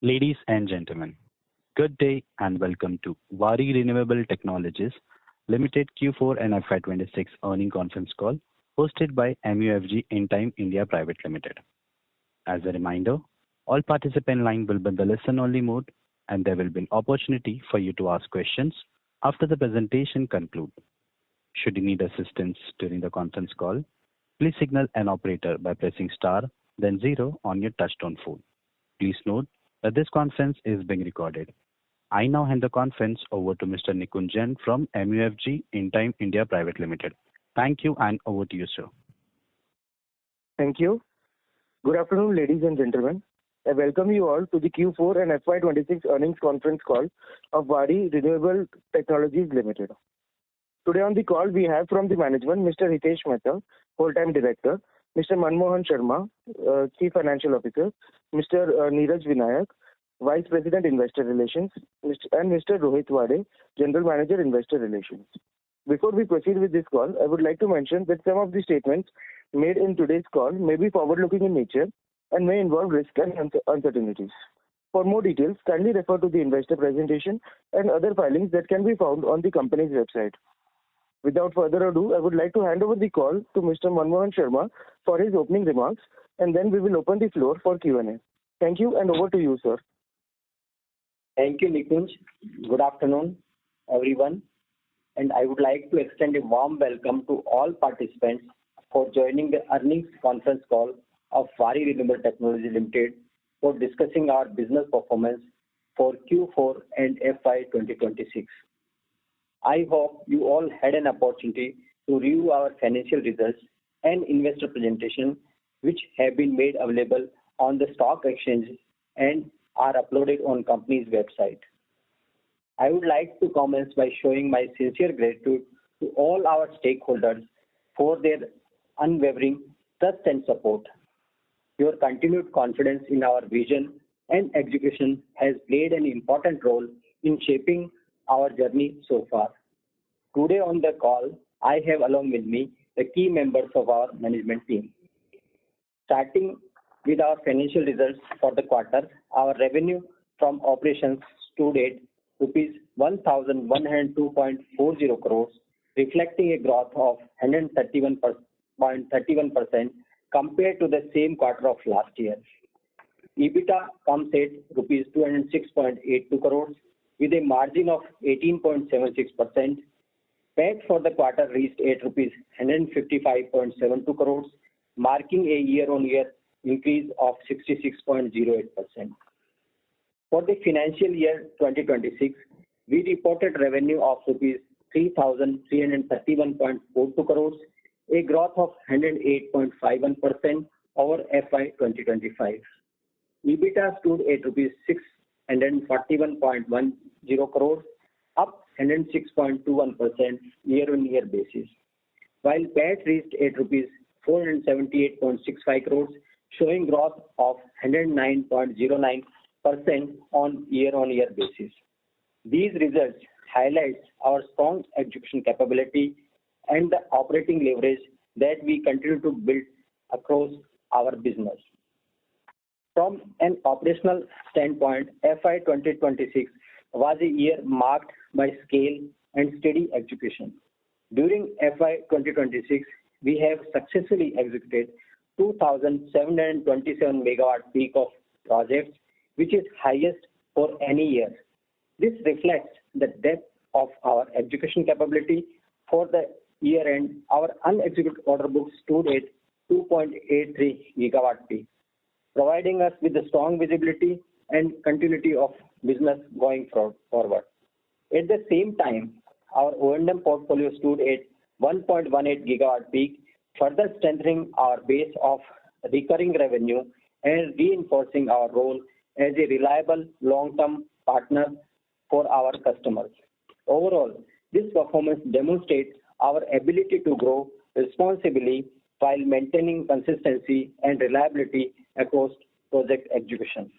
Ladies and gentlemen, good day and welcome to Waaree Renewable Technologies Limited Q4 and FY26 earning conference call hosted by MUFG Intime India Private Limited. As a reminder, all participant line will be in the listen-only mode, and there will be an opportunity for you to ask questions after the presentation concludes. Should you need assistance during the conference call, please signal an operator by pressing star, then zero on your touchtone phone. Please note that this conference is being recorded. I now hand the conference over to Mr. Nikunj Jain from MUFG Intime India Private Limited. Thank you, and over to you, sir. Thank you. Good afternoon, ladies and gentlemen. I welcome you all to the Q4 and FY26 earnings conference call of Waaree Renewable Technologies Limited. Today on the call, we have from the management Mr. Hitesh Mehta, Full-Time Director, Mr. Manmohan Sharma, Chief Financial Officer, Mr. Neeraj Vinayak, Vice President Investor Relations, and Mr. Rohit Waaree, General Manager Investor Relations. Before we proceed with this call, I would like to mention that some of the statements made in today's call may be forward-looking in nature and may involve risk and uncertainties. For more details, kindly refer to the investor presentation and other filings that can be found on the company's website. Without further ado, I would like to hand over the call to Mr. Manmohan Sharma for his opening remarks, and then we will open the floor for Q&A. Thank you, and over to you, sir. Thank you, Nikunj. Good afternoon, everyone, and I would like to extend a warm welcome to all participants for joining the earnings conference call of Waaree Renewable Technologies Limited for discussing our business performance for Q4 and FY 2026. I hope you all had an opportunity to review our financial results and investor presentation, which have been made available on the stock exchange and are uploaded on company's website. I would like to commence by showing my sincere gratitude to all our stakeholders for their unwavering trust and support. Your continued confidence in our vision and execution has played an important role in shaping our journey so far. Today on the call, I have along with me the key members of our management team. Starting with our financial results for the quarter, our revenue from operations stood at rupees 1,102.40 crores, reflecting a growth of 131.31% compared to the same quarter of last year. EBITDA comes at rupees 206.82 crores with a margin of 18.76%. PAT for the quarter reached at rupees 155.72 crores, marking a year-on-year increase of 66.08%. For the financial year 2026, we reported revenue of rupees 3,331.42 crores, a growth of 108.51% over FY 2025. EBITDA stood at rupees 641.10 crores, up 106.21% year-on-year basis, while PAT reached at rupees 478.65 crores, showing growth of 109.09% on year-on-year basis. These results highlight our strong execution capability and the operating leverage that we continue to build across our business. From an operational standpoint, FY 2026 was a year marked by scale and steady execution. During FY 2026, we have successfully executed 2,727 megawatt peak of projects, which is highest for any year. This reflects the depth of our execution capability. For the year end, our unexecuted order book stood at 2.83 gigawatt peak, providing us with a strong visibility and continuity of business going forward. At the same time, our O&M portfolio stood at 1.18 gigawatt peak, further strengthening our base of recurring revenue and reinforcing our role as a reliable long-term partner for our customers. Overall, this performance demonstrates our ability to grow responsibly while maintaining consistency and reliability across project execution.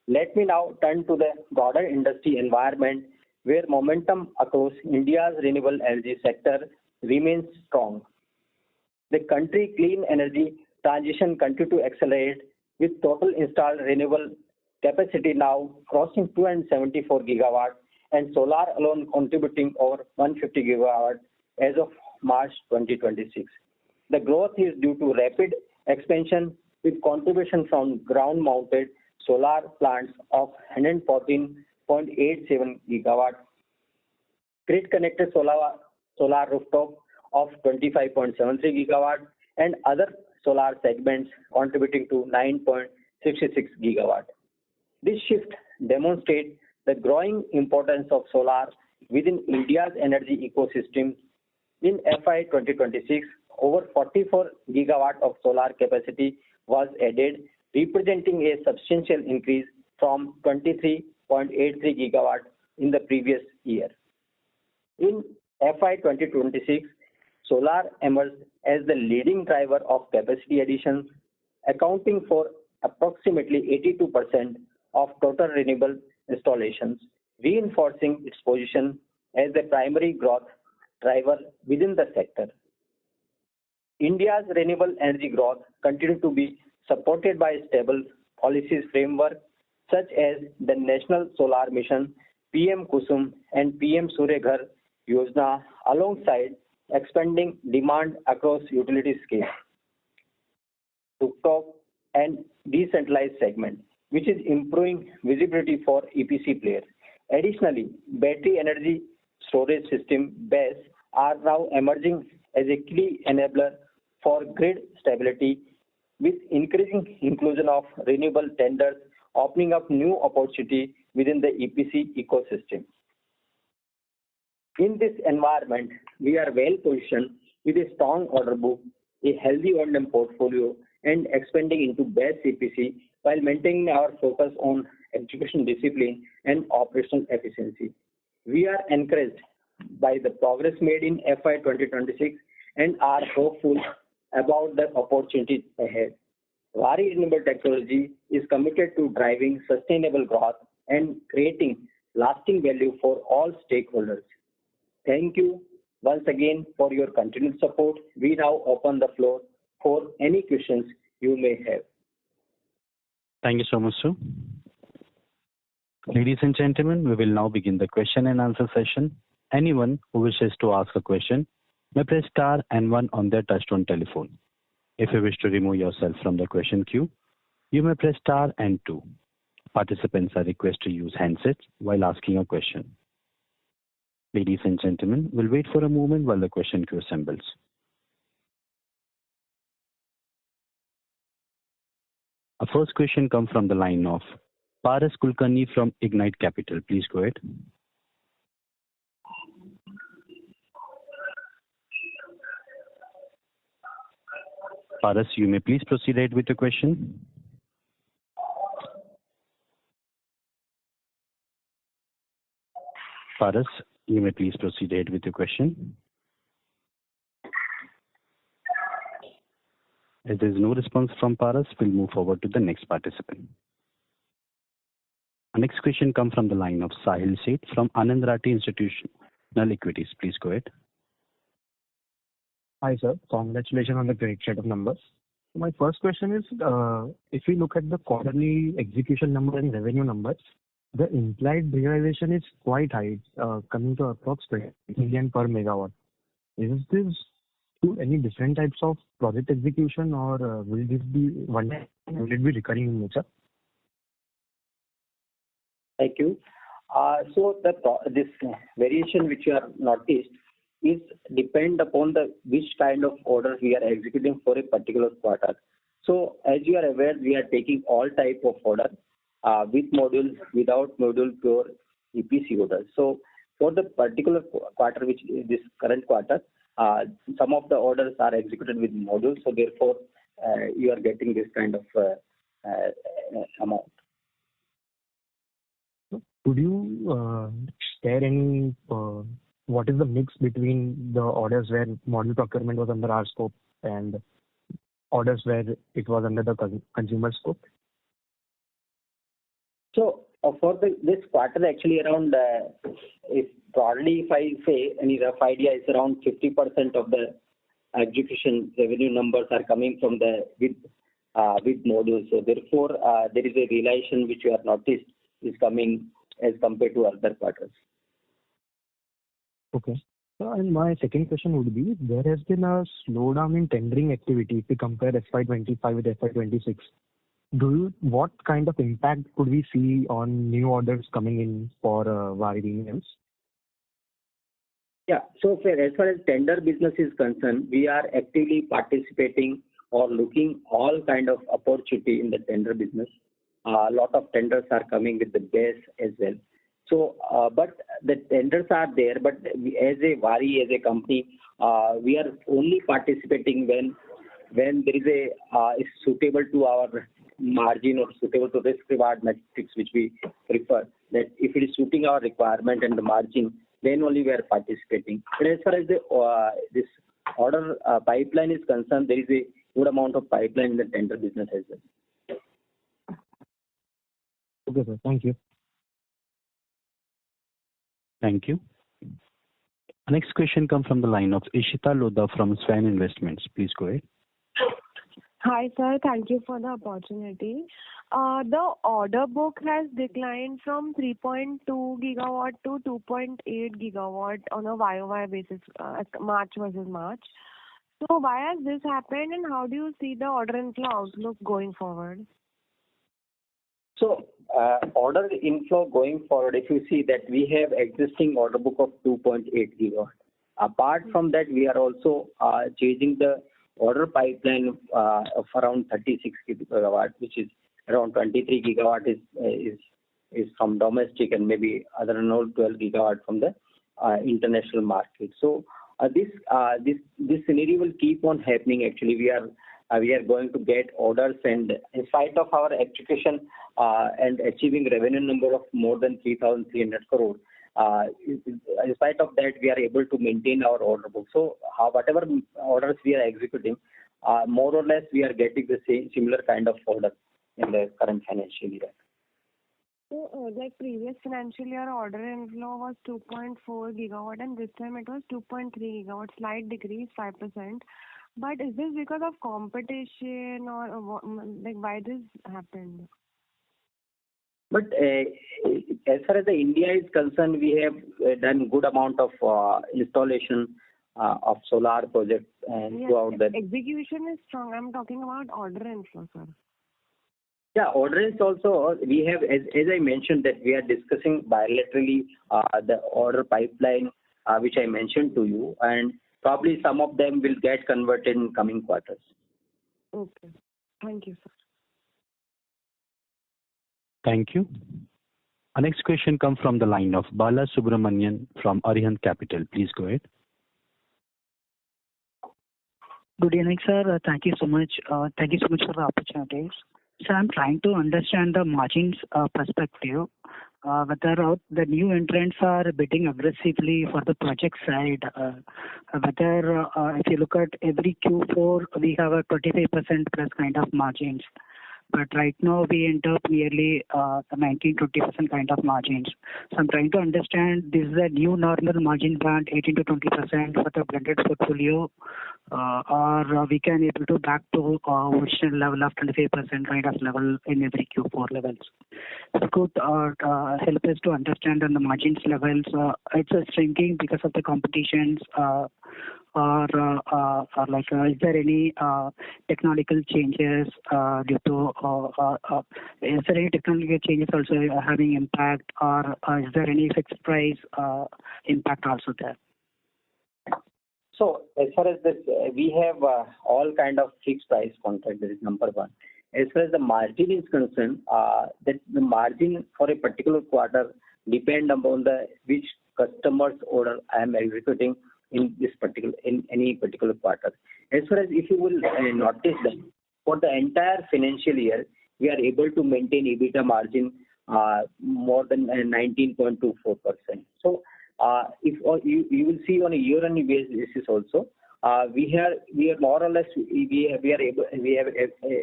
Let me now turn to the broader industry environment where momentum across India's renewable energy sector remains strong. The country clean energy transition continues to accelerate with total installed renewable capacity now crossing 274 gigawatt, and solar alone contributing over 150 gigawatt as of March 2026. The growth is due to rapid expansion with contribution from ground-mounted solar plants of 114.87 gigawatt, grid-connected solar rooftop of 25.73 gigawatt, and other solar segments contributing to 9.66 gigawatt. This shift demonstrates the growing importance of solar within India's energy ecosystem. In FY 2026, over 44 gigawatt of solar capacity was added, representing a substantial increase from 23.83 gigawatt in the previous year. In FY 2026, solar emerged as the leading driver of capacity addition, accounting for approximately 82% of total renewable installations, reinforcing its position as the primary growth driver within the sector. India's renewable energy growth continues to be supported by stable policies framework such as the National Solar Mission, PM Kusum and PM Surya Ghar Yojana, alongside expanding demand across utility scale, rooftop and decentralized segment, which is improving visibility for EPC players. Additionally, battery energy storage system BESS are now emerging as a key enabler for grid stability, with increasing inclusion of renewable tenders opening up new opportunity within the EPC ecosystem. In this environment, we are well positioned with a strong order book, a healthy O&M portfolio, and expanding into BESS EPC while maintaining our focus on execution discipline and operational efficiency. We are encouraged by the progress made in FY 2026 and are hopeful about the opportunities ahead. Waaree Renewable Technology is committed to driving sustainable growth and creating lasting value for all stakeholders. Thank you once again for your continued support. We now open the floor for any questions you may have. Thank you so much, sir. Ladies and gentlemen, we will now begin the question and answer session. Anyone who wishes to ask a question may press star and one on their touchtone telephone. If you wish to remove yourself from the question queue, you may press star and two. Participants are requested to use handsets while asking a question. Ladies and gentlemen, we'll wait for a moment while the question queue assembles. Our first question comes from the line of Paras Kulkarni from Ignite Capital. Please go ahead. Paras, you may please proceed ahead with the question. Paras, you may please proceed ahead with the question. If there is no response from Paras, we'll move forward to the next participant. Our next question comes from the line of Sahil Seth from Anand Rathi Institutional Equities. Please go ahead. Hi, sir. Congratulations on the great set of numbers. My first question is, if we look at the quarterly execution number and revenue numbers, the implied realization is quite high, coming to approximately 20 million per megawatt. Is this to any different types of project execution, or will this be one time, will it be recurring in nature? Thank you. So this variation which you have noticed is depend upon which kind of orders we are executing for a particular quarter. So as you are aware, we are taking all type of order with modules, without module, pure EPC orders. So for the particular quarter, which is this current quarter, some of the orders are executed with modules. So therefore, you are getting this kind of amount. Could you share any, what is the mix between the orders where module procurement was under our scope and orders where it was under the consumer scope? So for this quarter, actually around, if broadly if I say any rough idea, is around 50% of the execution revenue numbers are coming from with with modules. So therefore, there is a realization which you have noticed is coming as compared to other quarters. Okay. And my second question would be, there has been a slowdown in tendering activity if we compare FY25 with FY26. What kind of impact could we see on new orders coming in for Waaree Renewables? Yeah. So as far as tender business is concerned, we are actively participating or looking all kind of opportunity in the tender business. A lot of tenders are coming with the base as well. So, but the tenders are there, but as a Waaree, as a company, we are only participating when there is is suitable to our margin or suitable to risk reward metrics which we prefer. That if it is suiting our requirement and the margin, then only we are participating. But as far as the this order pipeline is concerned, there is a good amount of pipeline in the tender business as well. Okay, sir. Thank you. Thank you. Next question comes from the line of Ishita Lodha from Swan Investments. Please go ahead. Hi, sir. Thank you for the opportunity. The order book has declined from 3.2 gigawatt to 2.8 gigawatt on a YOY basis, March versus March. So why has this happened, and how do you see the order inflow outlook going forward? So, order inflow going forward, if you see that we have existing order book of 2.8 gigawatt. Apart from that, we are also changing the order pipeline of around 36 gigawatt, which is around 23 gigawatt is from domestic, and maybe other 12 gigawatt from the international market. So this scenario will keep on happening. Actually, we are going to get orders, and in spite of our execution and achieving revenue number of more than 3,300 crore, in spite of that, we are able to maintain our order book. So whatever orders we are executing, more or less we are getting the same similar kind of order in the current financial year. So, like previous financial year, order inflow was 2.4 gigawatt, and this time it was 2.3 gigawatt, slight decrease, 5%. But is this because of competition, or like why this happened? But as far as the India is concerned, we have done good amount of installation of solar projects throughout the. Execution is strong. I'm talking about order inflow, sir. Yeah, order is also, we have, as I mentioned, that we are discussing bilaterally the order pipeline, which I mentioned to you, and probably some of them will get converted in coming quarters. Okay. Thank you, sir. Thank you. Our next question comes from the line of Bala Subramanian from Arihant Capital. Please go ahead. Good evening, sir. Thank you so much. Thank you so much for the opportunities. So I'm trying to understand the margins perspective, whether the new entrants are bidding aggressively for the project side, whether if you look at every Q4, we have a 25% plus kind of margins. But right now we end up nearly 19-20% kind of margins. So I'm trying to understand, this is a new normal margin band, 18 to 20% for the blended portfolio, or we can able to back to original level of 25% kind of level in every Q4 levels. If you could help us to understand on the margins levels, it's shrinking because of the competitions, or like is there any technological changes due to is there any technological changes also having impact, or is there any fixed price impact also there? So as far as this, we have all kind of fixed price contract. That is number one. As far as the margin is concerned, that the margin for a particular quarter depend upon which customer's order I am executing in any particular quarter. As far as if you will notice that for the entire financial year, we are able to maintain EBITDA margin more than 19.24%. So if you will see on a year-on-year basis also, we are more or less we are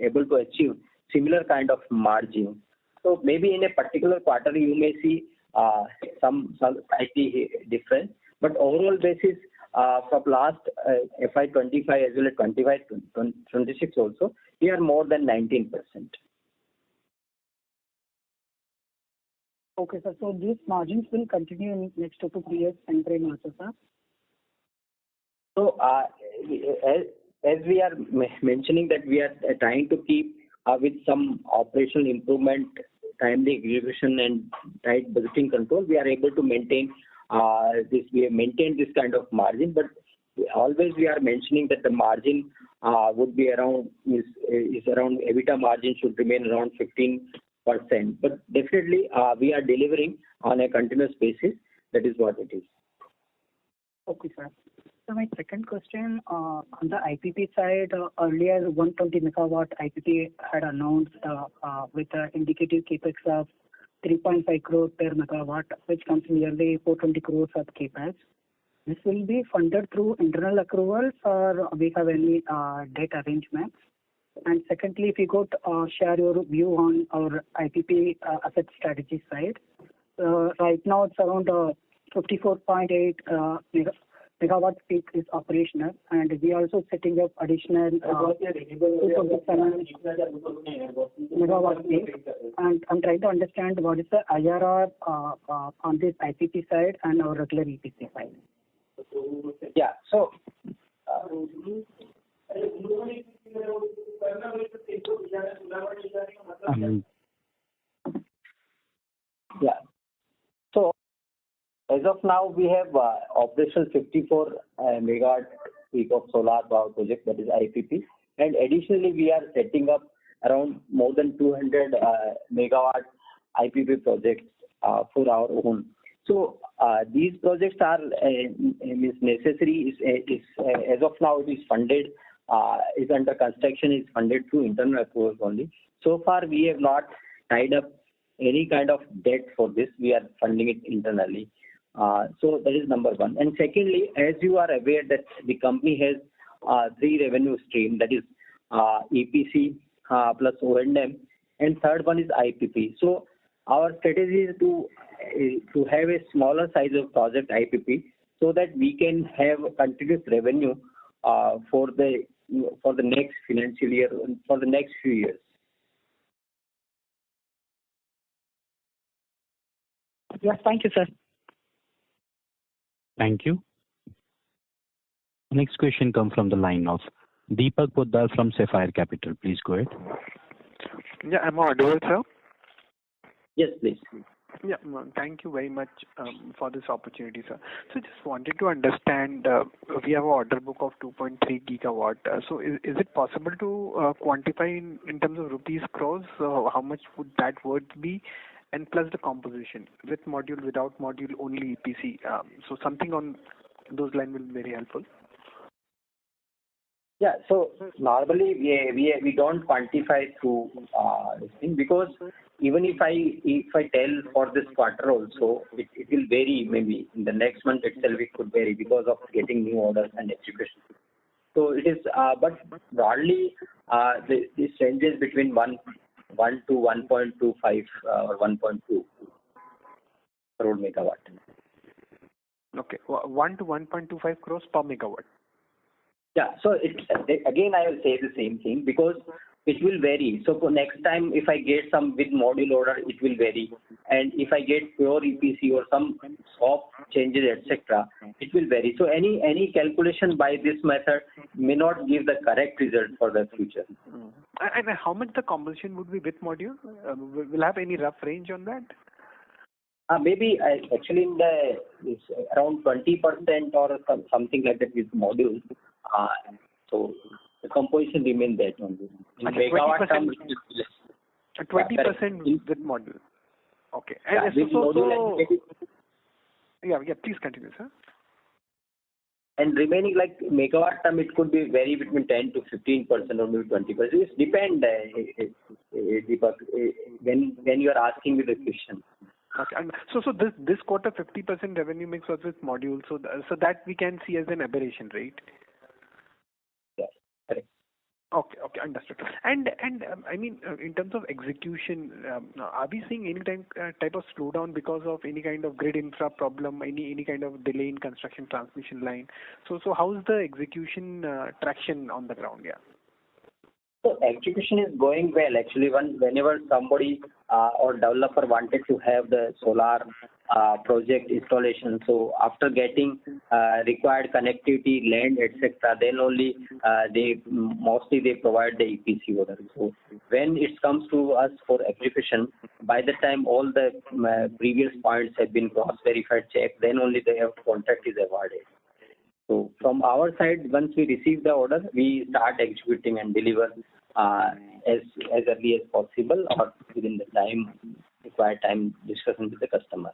able to achieve similar kind of margin. So maybe in a particular quarter you may see some slightly different, but overall basis from last FY25 as well as 25-26 also, we are more than 19%. Okay, sir. So these margins will continue in next 2 to 3 years time frame also, sir? So as we are mentioning that we are trying to keep with some operational improvement, timely execution and tight budgeting control, we are able to maintain this. We have maintained this kind of margin, but always we are mentioning that the margin would be around is around EBITDA margin should remain around 15%. But definitely we are delivering on a continuous basis. That is what it is. Okay, sir. So my second question on the IPP side, earlier 120 megawatt IPP had announced with an indicative capex of 3.5 crore per megawatt, which comes nearly 420 crores of capex. This will be funded through internal accruals or we have any debt arrangements? And secondly, if you could share your view on our IPP asset strategy side. Right now it's around 54.8 megawatt peak is operational, and we are also setting up additional 227 megawatt peak. And I'm trying to understand what is the IRR on this IPP side and our regular EPC side. Yeah. So. Yeah. So as of now, we have operational 54 megawatt peak of solar power project, that is IPP, and additionally we are setting up around more than 200 megawatt IPP projects for our own. So these projects are necessary. Is as of now it is funded. Is under construction, is funded through internal accruals only. So far, we have not tied up any kind of debt for this. We are funding it internally. So that is number one. And secondly, as you are aware that the company has 3 revenue streams, that is EPC plus O&M, and third one is IPP. So our strategy is to have a smaller size of project IPP so that we can have continuous revenue for the next financial year, for the next few years. Yes, thank you, sir. Thank you. Next question comes from the line of Deepak Poddar from Sapphire Capital. Please go ahead. Yeah, I'm audible, sir. Yes, please. Yeah, thank you very much for this opportunity, sir. So just wanted to understand, we have an order book of 2.3 gigawatt. So is it possible to quantify in terms of rupees crores, how much would that worth be? And plus the composition, with module, without module, only EPC. So something on those lines will be very helpful. Yeah, so normally we don't quantify through this thing, because even if I tell for this quarter also, it will vary. Maybe in the next month itself it could vary because of getting new orders and execution. So it is, but broadly this ranges between 1 to 1.25 or 1.2 crore megawatt. Okay, 1 to 1.25 crores per megawatt. Yeah, so again I will say the same thing, because it will vary. So for next time, if I get some with module order, it will vary, and if I get pure EPC or some soft changes, etc., it will vary. So any calculation by this method may not give the correct result for the future. And how much the composition would be with module? Will have any rough range on that? Maybe actually it's around 20% or something like that with module. So the composition remains that only. In megawatt terms, 20% with module. Okay. Yeah, And with module yeah, please continue, sir. And remaining like megawatt term, it could be vary between 10 to 15% or maybe 20%. It depends, Deepak, when you are asking me the question. Okay. And so this quarter 50% revenue mix was with module. So that we can see as an aberration, right? Yeah, correct. Okay, okay, understood. And I mean, in terms of execution, are we seeing any type of slowdown because of any kind of grid infra problem, any kind of delay in construction transmission line? So how's the execution traction on the ground? Yeah. So execution is going well. Actually, whenever somebody or developer wanted to have the solar project installation, so after getting required connectivity, land, etc., then only they provide the EPC order. So when it comes to us for execution, by the time all the previous points have been cross-verified, checked, then only the contract is awarded. So from our side, once we receive the order, we start executing and deliver as early as possible or within the required time discussion with the customer.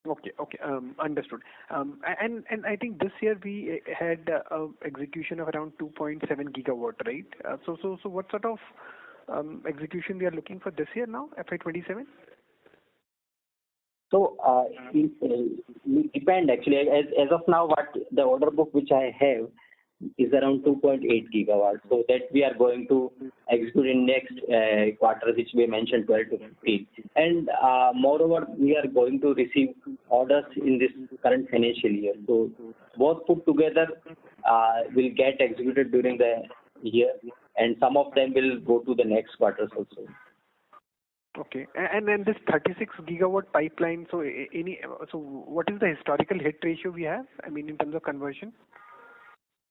Okay, okay, understood. And I think this year we had execution of around 2.7 gigawatt, right? So what sort of execution we are looking for this year now, FY27? So it depends actually. As of now, what the order book which I have is around 2.8 gigawatts. So that we are going to execute in next quarter, which we mentioned 12 to 15. And moreover, we are going to receive orders in this current financial year. So both put together will get executed during the year, and some of them will go to the next quarters also. Okay, and then this 36 gigawatt pipeline. So what is the historical hit ratio we have? I mean, in terms of conversion.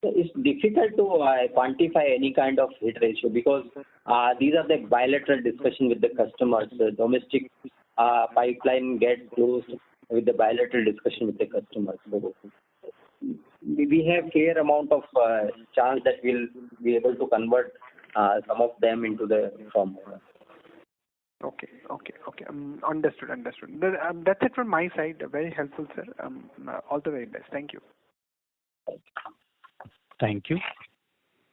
So it's difficult to quantify any kind of hit ratio because these are the bilateral discussion with the customers. The domestic pipeline gets closed with the bilateral discussion with the customers. So we have fair amount of chance that we'll be able to convert some of them into the firm order. Okay. Understood. That's it from my side. Very helpful, sir. All the very best. Thank you. Thank you.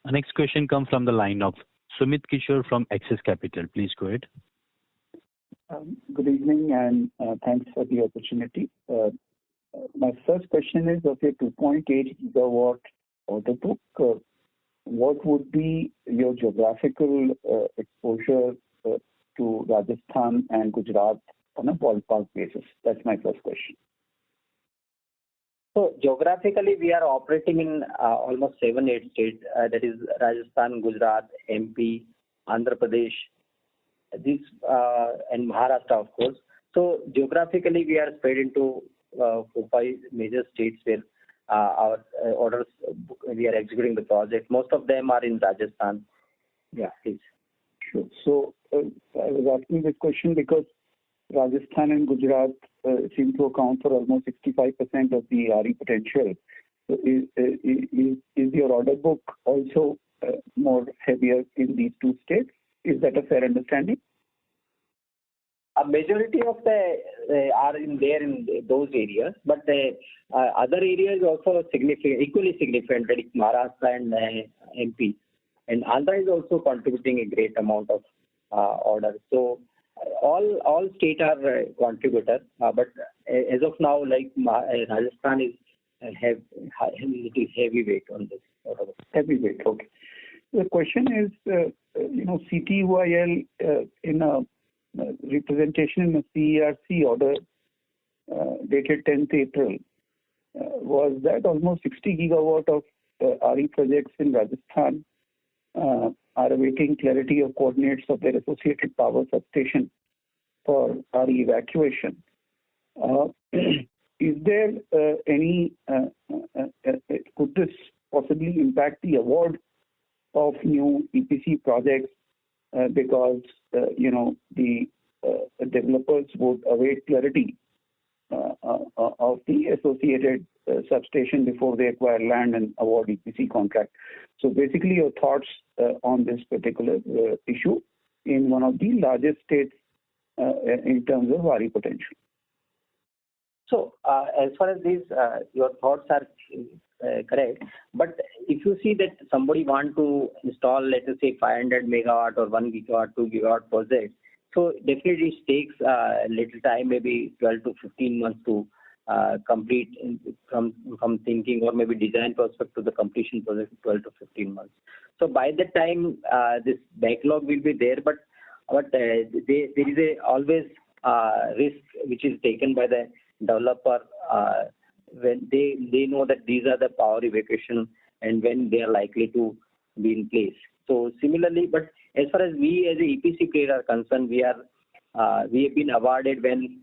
Our next question comes from the line of Sumit Kishore from Axis Capital. Please go ahead. Good evening and thanks for the opportunity. My first question is of your 2.8 gigawatt order book, what would be your geographical exposure to Rajasthan and Gujarat on a ballpark basis? That's my first question. So geographically, we are operating in almost 7-8 states. That is Rajasthan, Gujarat, MP, Andhra Pradesh, and Maharashtra, of course. So geographically, we are spread into 4-5 major states where our orders we are executing the project. Most of them are in Rajasthan. Yeah, please. Sure. So I was asking this question because Rajasthan and Gujarat seem to account for almost 65% of the RE potential. So is your order book also more heavier in these two states? Is that a fair understanding? A majority of the are in those areas, but other areas also equally significant, like Maharashtra and MP. And Andhra is also contributing a great amount of orders. So all states are contributors, but as of now, like Rajasthan is heavyweight on this order. Heavyweight, okay. The question is, CTUIL in a representation in a CERC order dated 10th April was that almost 60 gigawatt of RE projects in Rajasthan are awaiting clarity of coordinates of their associated power substation for RE evacuation. Is there any, could this possibly impact the award of new EPC projects because, the developers would await clarity of the associated substation before they acquire land and award EPC contract? So basically your thoughts on this particular issue in one of the largest states in terms of RE potential. So as far as these, your thoughts are correct. But if you see that somebody want to install, let us say, 500 megawatt or 1 gigawatt, 2 gigawatt project, so definitely it takes a little time, maybe 12 to 15 months to complete from thinking or maybe design prospect to the completion project 12 to 15 months. So by the time this backlog will be there, but there is always risk which is taken by the developer when they know that these are the power evacuation and when they are likely to be in place. So similarly, but as far as we as a EPC player are concerned, we have been awarded when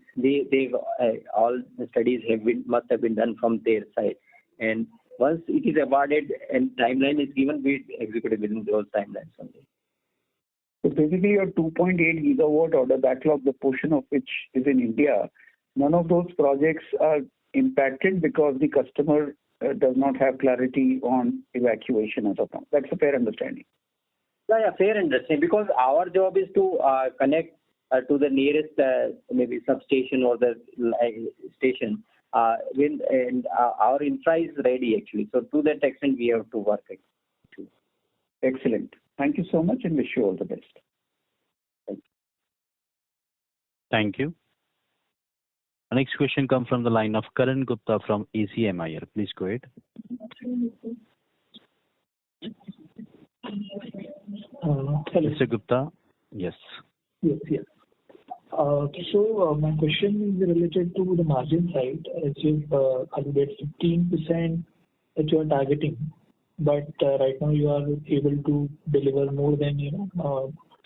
all the studies must have been done from their side, and once it is awarded and timeline is given, we execute within those timelines only. So basically, your 2.8 gigawatt order backlog, the portion of which is in India, none of those projects are impacted because the customer does not have clarity on evacuation as of now. That's a fair understanding. Yeah, fair understanding. Because our job is to connect to the nearest maybe substation or the station. And our infra is ready actually. So to that extent, we have to work. Actually. Excellent. Thank you so much and wish you all the best. Thank you. Our next question comes from the line of Karan Gupta from ACMIR. Please go ahead. Hello. Mr. Gupta, yes. Yes. So my question is related to the margin side. As you've alluded, 15% that you are targeting, but right now you are able to deliver more than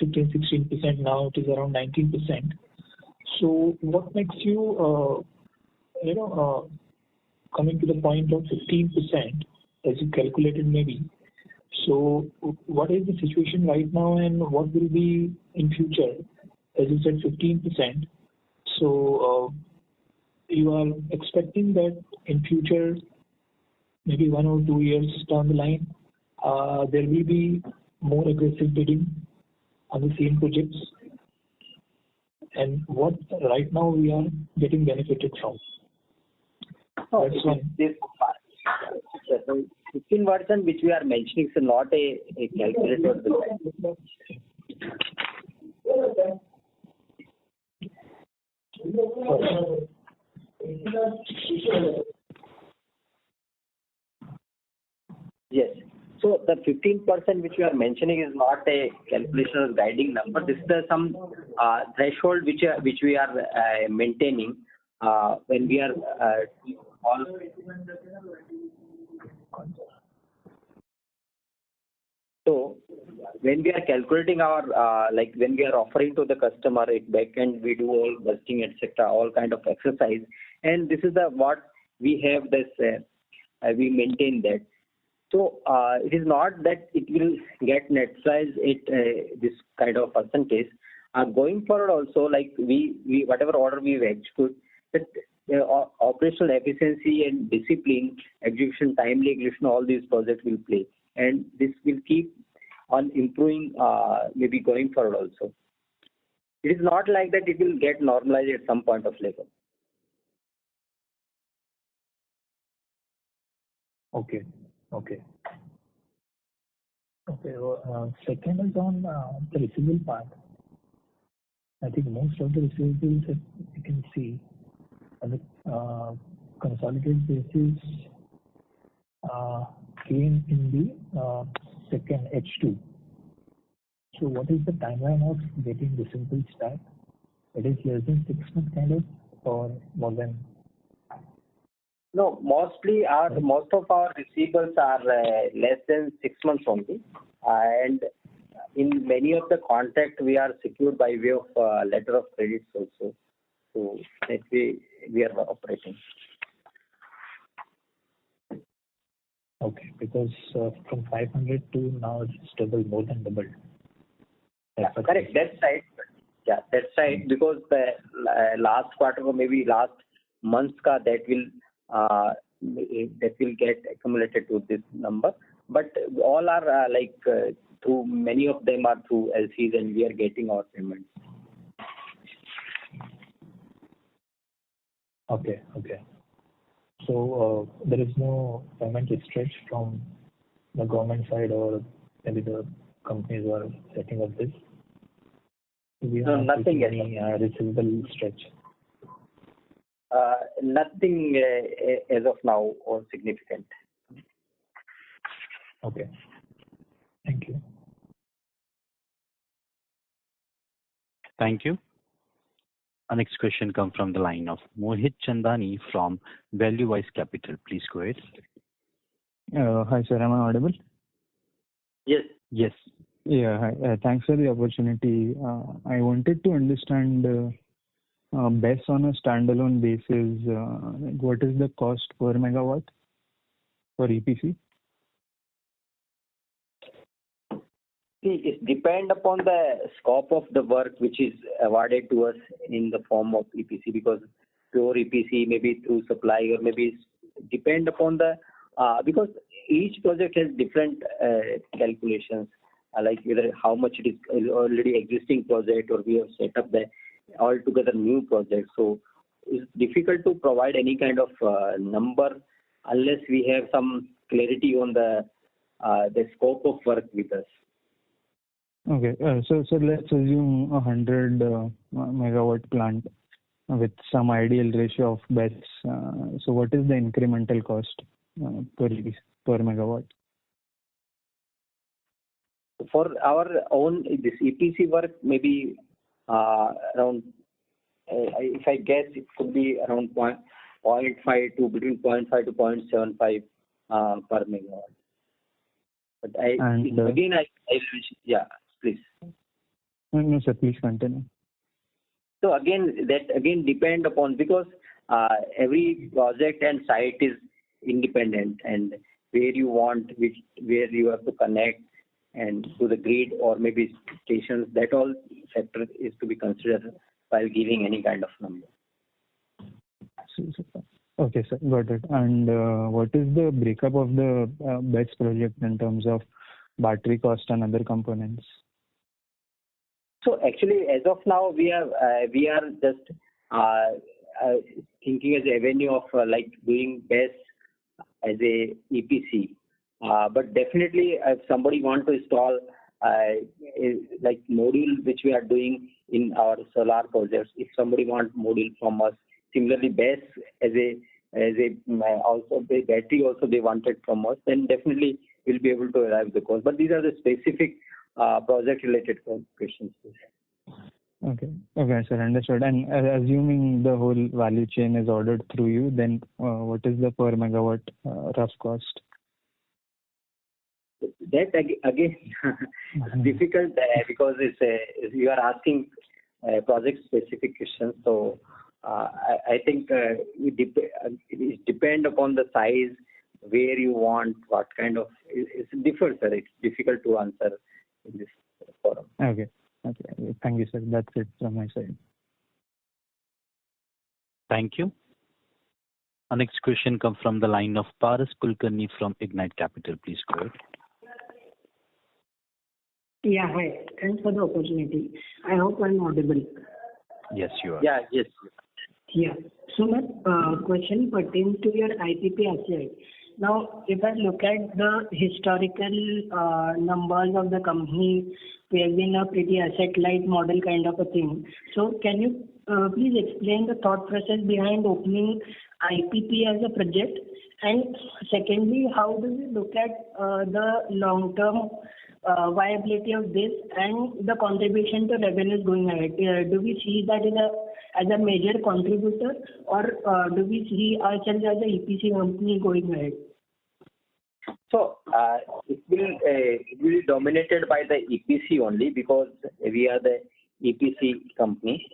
15-16%. Now it is around 19%. So what makes you coming to the point of 15% as you calculated maybe? So what is the situation right now and what will be in future? As you said, 15%. So you are expecting that in future, maybe 1 or 2 years down the line, there will be more aggressive bidding on the same projects, and what right now we are getting benefited from. That's one. This 15% which we are mentioning is not a calculated bill. Yes. So the 15% which we are mentioning is not a calculation or guiding number. This is some threshold which we are maintaining when we are all. So when we are calculating our when we are offering to the customer it back and we do all busting etc. all kind of exercise, and this is what we have this we maintain that. So it is not that it will get neutralized this kind of percentage. Going forward also, like we whatever order we execute, that operational efficiency and discipline, execution, timely execution, all these projects will play, and this will keep on improving maybe going forward also. It is not like that it will get normalized at some point of level. Okay. Second is on the receivable part. I think most of the receivables that you can see on the consolidated basis came in the second H2. So what is the timeline of getting receivables back? It is less than 6 months kind of, or more than? No, most of our receivables are less than 6 months only, and in many of the contracts we are secured by way of letter of credits also. So that way we are operating. Okay, because from 500 to now it's double, more than double. Yeah, correct. That's right. Yeah, that's right. Because the last quarter or maybe last month's that will get accumulated to this number. But all are through many of them are through LCs, and we are getting our payments. Okay. So there is no payment stretch from the government side or maybe the companies who are setting up this? We no, nothing yet. Any receivable stretch? Nothing as of now or significant. Okay. Thank you. Thank you. Our next question comes from the line of Mohit Chandani from ValueWise Capital. Please go ahead. Hi, sir. Am I audible? Yes. Yes. Yeah. Hi. Thanks for the opportunity. I wanted to understand, BESS on a standalone basis, what is the cost per megawatt for EPC? It depends upon the scope of the work which is awarded to us in the form of EPC, because pure EPC maybe through supply or maybe depend upon the because each project has different calculations, like whether how much it is already existing project or we have set up the altogether new project. So it's difficult to provide any kind of number unless we have some clarity on the scope of work with us. Okay. So let's assume 100 megawatt plant with some ideal ratio of BESS. So what is the incremental cost per megawatt? For our own this EPC work, maybe around, if I guess, it could be around 0.5 to between 0.5 to 0.75 per megawatt. But yeah, please. No, sir, please continue. So that depend upon, because every project and site is independent, and where you want, where you have to connect and to the grid or maybe stations, that all factor is to be considered while giving any kind of number. Okay, sir, got it. And what is the breakup of the BESS project in terms of battery cost and other components? So actually, as of now, we are just thinking as a avenue of like doing BESS as a EPC. But definitely, if somebody want to install like module which we are doing in our solar projects, if somebody want module from us, similarly BESS as a also the battery also they wanted from us, then definitely we'll be able to arrive the cost. But these are the specific project related questions. Okay, sir, understood. And assuming the whole value chain is ordered through you, then what is the per megawatt rough cost? That again difficult because you are asking project specific questions. So I think it depend upon the size, where you want, what kind of it differs, sir. It's difficult to answer in this forum. Okay. Thank you, sir. That's it from my side. Thank you. Our next question comes from the line of Paras Kulkarni from Ignite Capital. Please go ahead. Yeah, hi. Thanks for the opportunity. I hope I'm audible. Yes, you are. Yeah, yes. Yeah. So my question pertains to your IPP asset. Now, if I look at the historical numbers of the company, we have been a pretty asset-light model kind of a thing. So can you please explain the thought process behind opening IPP as a project? And secondly, how do we look at the long-term viability of this and the contribution to revenues going ahead? Do we see that as a major contributor, or do we see ourselves as an EPC company going ahead? So it will be dominated by the EPC only, because we are the EPC company.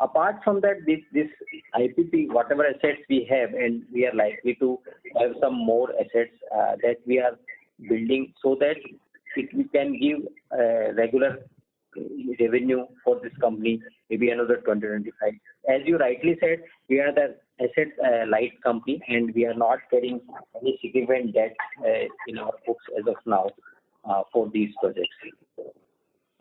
Apart from that, this IPP, whatever assets we have, and we are likely to have some more assets that we are building, so that we can give regular revenue for this company maybe another 2025. As you rightly said, we are the asset light company, and we are not getting any significant debt in our books as of now for these projects.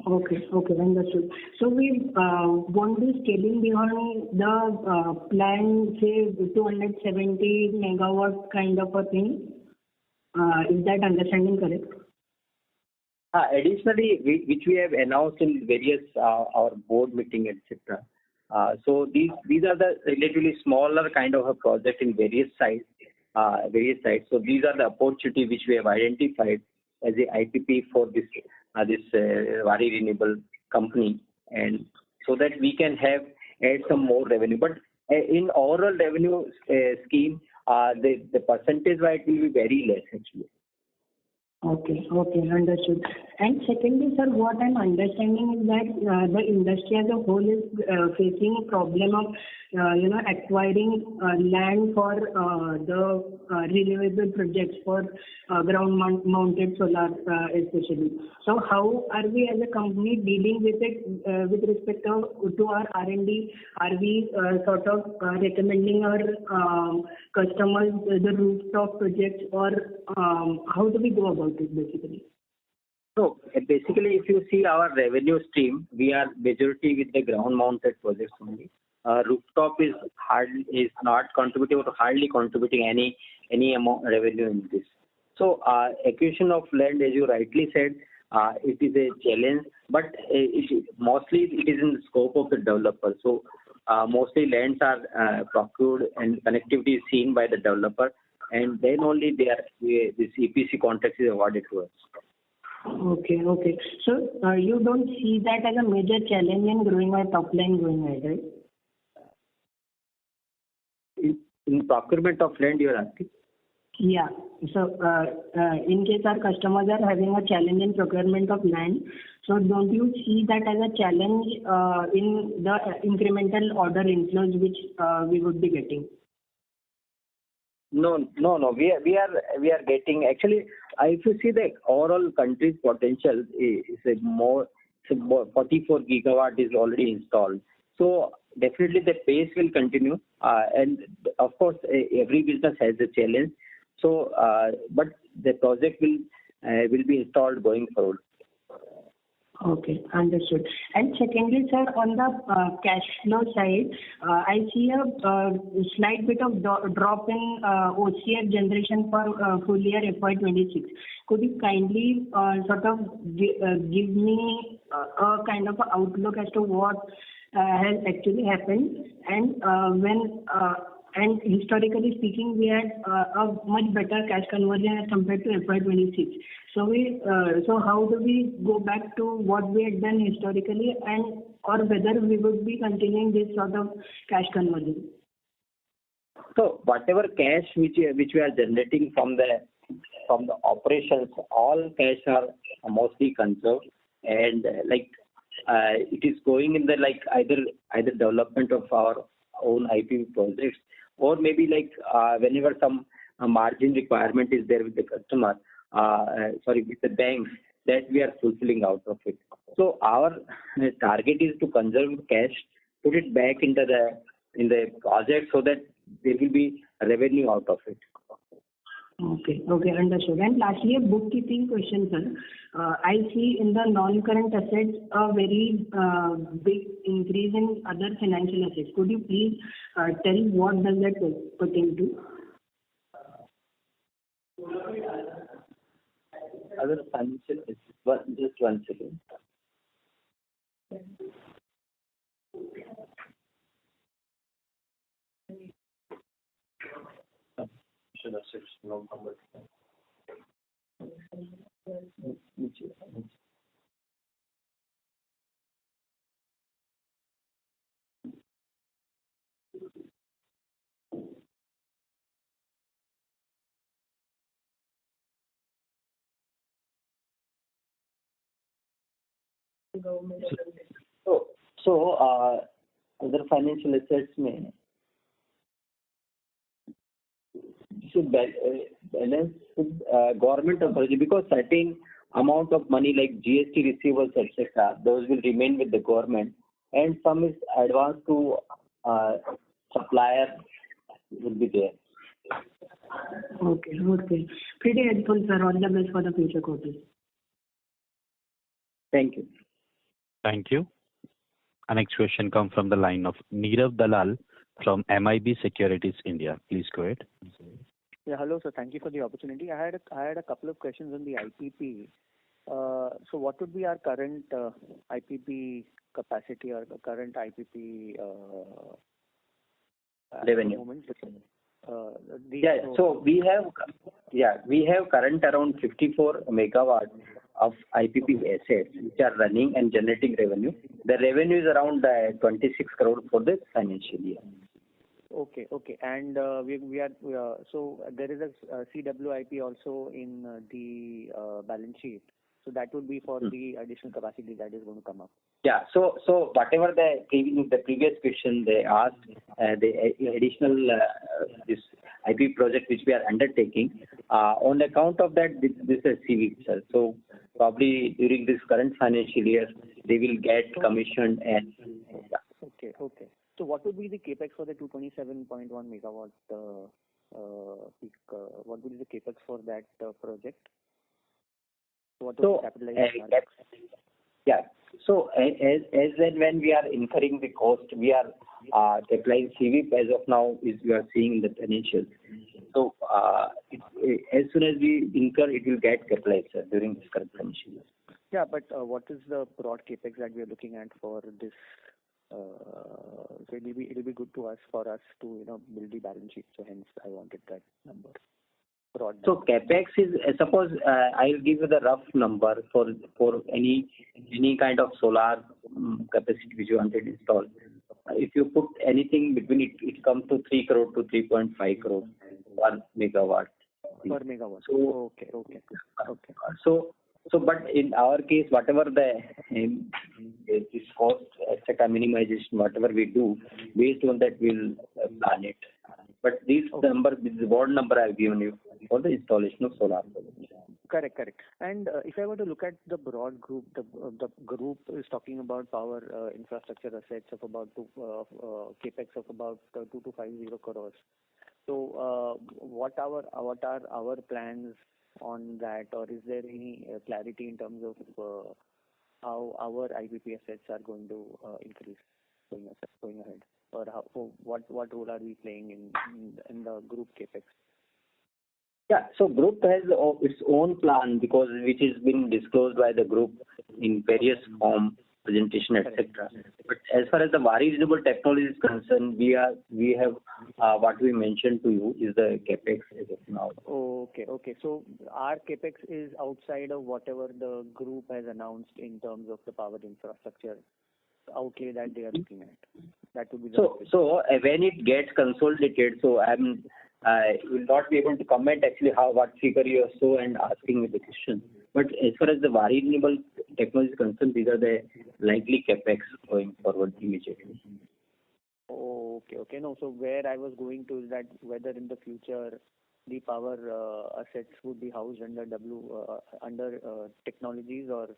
Okay, understood. So we won't be scaling beyond the plan, say 270 megawatt kind of a thing. Is that understanding correct? Additionally, which we have announced in various our board meeting, etc. So these are the relatively smaller kind of a project in various sites. So these are the opportunity which we have identified as the IPP for this Waaree Renewable company, and so that we can add some more revenue. But in overall revenue scheme, the percentage wise will be very less actually. Okay, understood. And secondly, sir, what I'm understanding is that the industry as a whole is facing a problem of, acquiring land for the renewable projects for ground-mounted solar, especially. So, how are we as a company dealing with it with respect to our R&D? Are we sort of recommending our customers the rooftop projects, or how do we go about it basically? So basically, if you see our revenue stream, we are majority with the ground-mounted projects only. Rooftop is not contributing or hardly contributing any amount revenue in this. So acquisition of land, as you rightly said, it is a challenge, but mostly it is in the scope of the developer. So mostly lands are procured and connectivity is seen by the developer, and then only this EPC contract is awarded to us. Okay. So you don't see that as a major challenge in growing our top line going ahead, right? In procurement of land, you are asking? Yeah. So in case our customers are having a challenge in procurement of land, so don't you see that as a challenge in the incremental order inflows which we would be getting? No. We are getting actually. If you see the overall country's potential is more. So 44 gigawatt is already installed. So definitely the pace will continue, and of course every business has a challenge. So, but the project will be installed going forward. Okay, understood. And secondly, sir, on the cash flow side, I see a slight bit of drop in OCF generation for full year FY26. Could you kindly sort of give me a kind of outlook as to what has actually happened, and and historically speaking, we had a much better cash conversion as compared to FY26. So how do we go back to what we had done historically, and or whether we would be continuing this sort of cash conversion? So whatever cash which we are generating from the operations, all cash are mostly conserved, and it is going in the either development of our own IP projects, or maybe whenever some margin requirement is there with the customer, with the banks, that we are fulfilling out of it. So our target is to conserve cash, put it back in the project so that there will be revenue out of it. Okay, understood. And lastly, a bookkeeping question, sir. I see in the non-current assets a very big increase in other financial assets. Could you please tell what does that pertain to? Other financial assets. Just one second. So other financial assets may balance with government authority, because certain amount of money like GST receivables, etc., those will remain with the government, and some is advanced to supplier will be there. Okay. Pretty helpful, sir. All the best for the future quarters. Thank you. Thank you. Our next question comes from the line of Neerav Dalal from MIB Securities India. Please go ahead. Yeah, hello, sir. Thank you for the opportunity. I had a couple of questions on the IPP. So what would be our current IPP capacity or the current IPP Revenue. Moment? So we have current around 54 megawatts of IPP assets which are running and generating revenue. The revenue is around 26 crore for this financial year. Okay. And we are so there is a CWIP also in the balance sheet. So that would be for the additional capacity that is going to come up. Yeah. So whatever the previous question they asked, the additional this IP project which we are undertaking, on account of that, this is a CV itself. So probably during this current financial year, they will get commissioned and. Yeah. Okay. So what would be the capex for the 227.1 megawatt peak? What would be the capex for that project? What would be capitalized? Yeah. So as and when we are incurring the cost, we are applying CV as of now is we are seeing in the financials. So as soon as we incur, it will get capitalized during this current financial year. Yeah, but what is the broad capex that we are looking at for this? So it'll be good for us to build the balance sheet. So hence I wanted that number. So capex is suppose I'll give you the rough number for any kind of solar capacity which you wanted to install. If you put anything between it comes to 3 crore to 3.5 crore per megawatt. Per megawatt. So, okay. So, but in our case, whatever this cost, etc., minimization, whatever we do, based on that we'll plan it. But this board number I've given you for the installation of solar. Correct. And if I were to look at the broad group, the group is talking about power infrastructure assets of about capex of about 2250 crores. So what are our plans on that, or is there any clarity in terms of how our IPP assets are going to increase going ahead, or what role are we playing in the group capex? Yeah, so group has its own plan because which has been disclosed by the group in various form, presentation, etc. But as far as the Waaree Renewable Technology is concerned, we have what we mentioned to you is the capex as of now. Okay. So our capex is outside of whatever the group has announced in terms of the power infrastructure outlay that they are looking at. That would be so when it gets consolidated, so I will not be able to comment actually what figure you are so and asking me the question. But as far as the Waaree Renewable Technology is concerned, these are the likely capex going forward immediately. Okay. No, so where I was going to is that whether in the future the power assets would be housed under technologies, or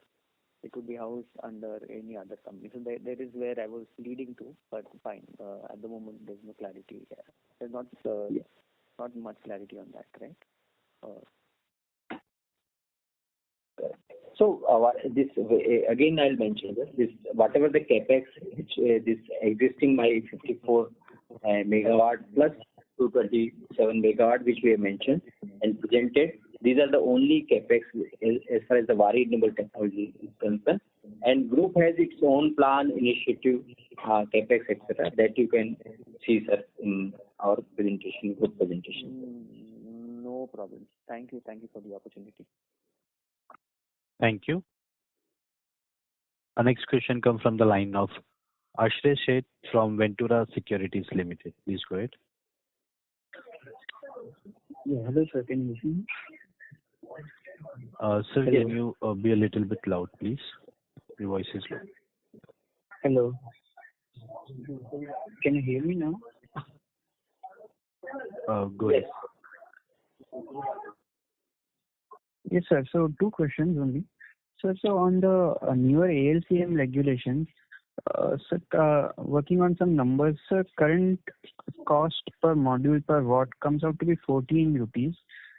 it would be housed under any other company. So there is where I was leading to, but fine. At the moment, there's no clarity. There's not much clarity on that, right? So this again I'll mention this whatever the capex which this existing my 54 megawatt plus 227 megawatt which we have mentioned and presented. These are the only capex as far as the Waaree Renewable Technology is concerned. And group has its own plan, initiative, capex, etc. that you can see, sir, in our presentation, group presentation. No problem. Thank you for the opportunity. Thank you. Our next question comes from the line of Ashray Sheth from Ventura Securities Limited. Please go ahead. Yeah, hello sir, can you hear me? Sir, hello. Can you be a little bit loud, please? Your voice is low. Hello. Can you hear me now? Go ahead. Yes, sir. So 2 questions only. So on the newer ALCM regulations, working on some numbers, sir, current cost per module per watt comes out to be 14 rupees,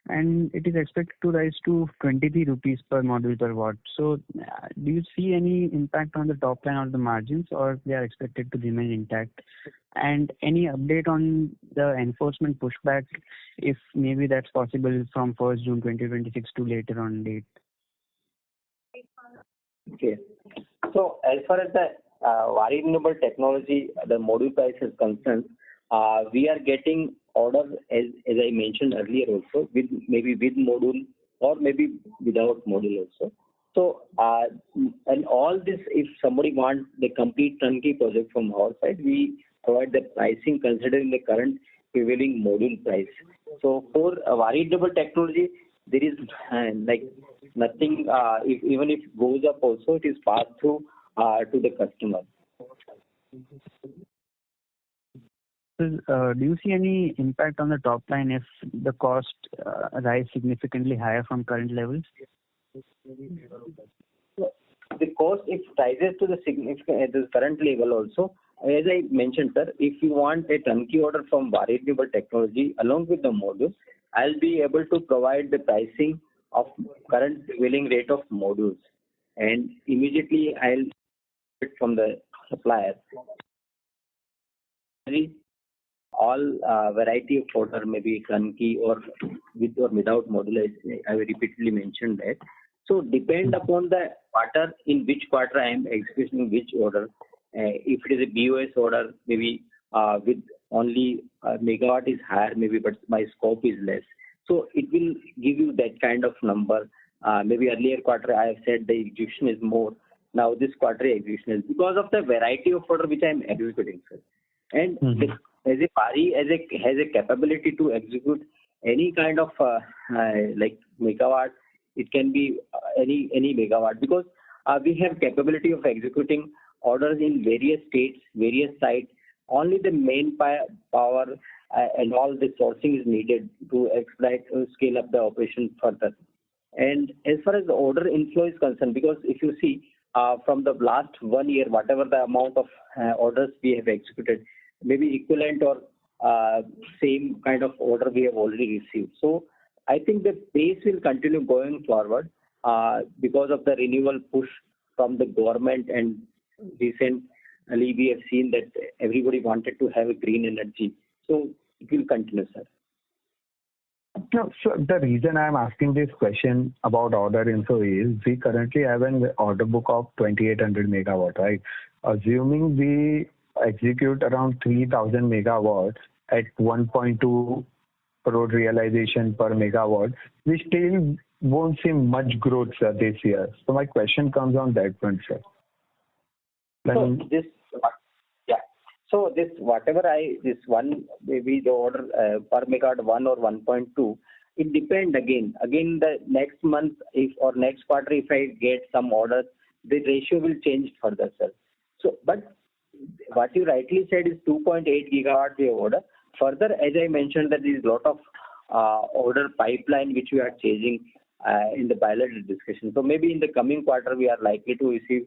and it is expected to rise to 23 rupees per module per watt. So do you see any impact on the top line or the margins, or they are expected to remain intact? And any update on the enforcement pushback, if maybe that's possible from 1st June 2026 to later on date? Okay. So as far as the Waaree Renewable technology, the module price is concerned, we are getting orders as I mentioned earlier also, with maybe with module or maybe without module also. So and all this, if somebody wants the complete turnkey project from our side, we provide the pricing considering the current prevailing module price. So for Waaree Renewable technology, there is like nothing. Even if it goes up, also it is passed through to the customer. Do you see any impact on the top line if the cost rise significantly higher from current levels? The cost, if rises to the significant at the current level also, as I mentioned, sir, if you want a turnkey order from Waaree Renewable technology along with the modules, I'll be able to provide the pricing of current prevailing rate of modules, and immediately I'll get it from the supplier. All variety of order, maybe turnkey or with or without module, I repeatedly mentioned that. So depend upon the quarter, in which quarter I am executing which order. If it is a BOS order, maybe with only megawatt is higher, maybe, but my scope is less. So it will give you that kind of number. Maybe earlier quarter I have said the execution is more. Now this quarter execution is because of the variety of order which I am executing, sir. And as a Waaree has a capability to execute any kind of like megawatt. It can be any megawatt, because we have capability of executing orders in various states, various sites. Only the main power and all the sourcing is needed to expedite scale up the operation further. And as far as the order inflow is concerned, because if you see from the last 1 year, whatever the amount of orders we have executed, maybe equivalent or same kind of order we have already received. So I think the pace will continue going forward because of the renewal push from the government, and recently we have seen that everybody wanted to have a green energy. So it will continue, sir. No, so the reason I'm asking this question about order info is we currently have an order book of 2800 megawatt, right? Assuming we execute around 3000 megawatts at 1.2 crore realization per megawatt, we still won't see much growth, sir, this year. So my question comes on that front, sir. So this whatever this one, maybe the order per megawatt 1 or 1.2, it depends again the next month if or next quarter if I get some orders, the ratio will change further, sir. So but what you rightly said is 2.8 gigawatt we have order. Further, as I mentioned, that there is a lot of order pipeline which we are chasing in the bilateral discussion. So maybe in the coming quarter we are likely to receive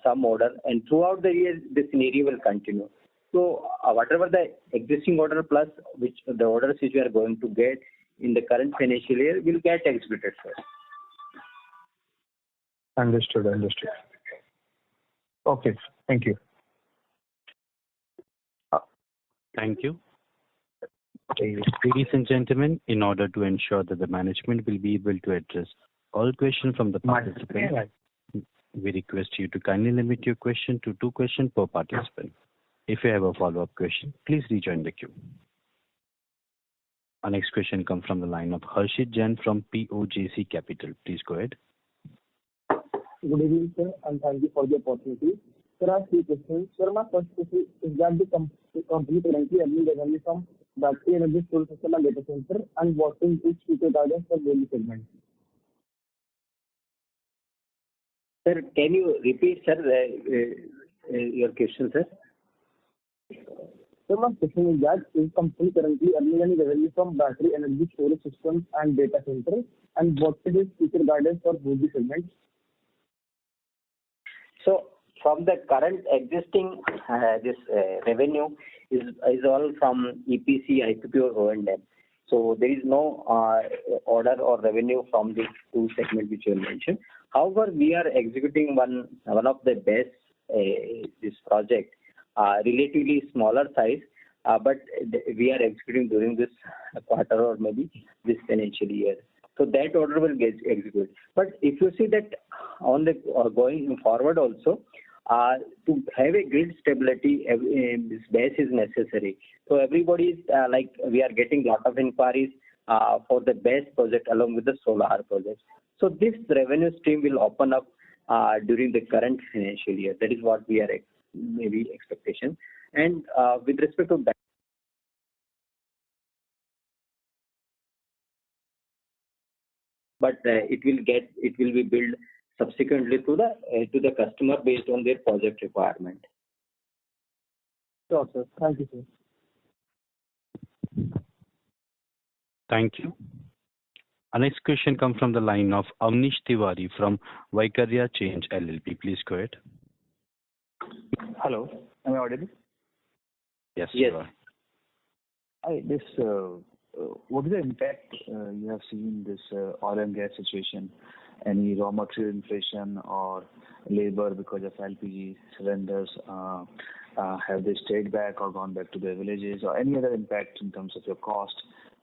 some order, and throughout the year the scenario will continue. So whatever the existing order plus which the orders which we are going to get in the current financial year will get executed, sir. Understood. Okay, thank you. Thank you. Ladies and gentlemen, in order to ensure that the management will be able to address all questions from the participants, we request you to kindly limit your question to 2 questions per participant. If you have a follow-up question, please rejoin the queue. Our next question comes from the line of Harshit Jain from POJC Capital. Please go ahead. Good evening, sir, and thank you for the opportunity. Sir, I have 3 questions. Sir, my first question is that the company currently earning revenue from battery energy storage system and data center, and what is its future guidance for both segments? Sir, can you repeat, sir, your question, sir? So my question is that is company currently earning any revenue from battery energy storage systems and data center, and what is its future guidance for both the segments? So from the current existing this revenue is all from EPC, IPP or O&M. So there is no order or revenue from these 2 segments which you mentioned. However, we are executing one of the best this project, relatively smaller size, but we are executing during this quarter or maybe this financial year. So that order will get executed. But if you see that on the going forward also, to have a grid stability, this base is necessary. So everybody is we are getting lot of inquiries for the base project along with the solar projects. So this revenue stream will open up during the current financial year. That is what we are maybe expectation. And with respect to that, but it will be billed subsequently to the customer based on their project requirement. Sure, sir. Thank you, sir. Thank you. Our next question comes from the line of Avnish Tiwari from Vaikarya Change LLP. Please go ahead. Hello, am I audible? Yes. Yes. You are. What is the impact you have seen this oil and gas situation? Any raw material inflation or labor because of LPG cylinders? Have they stayed back or gone back to their villages, or any other impact in terms of your cost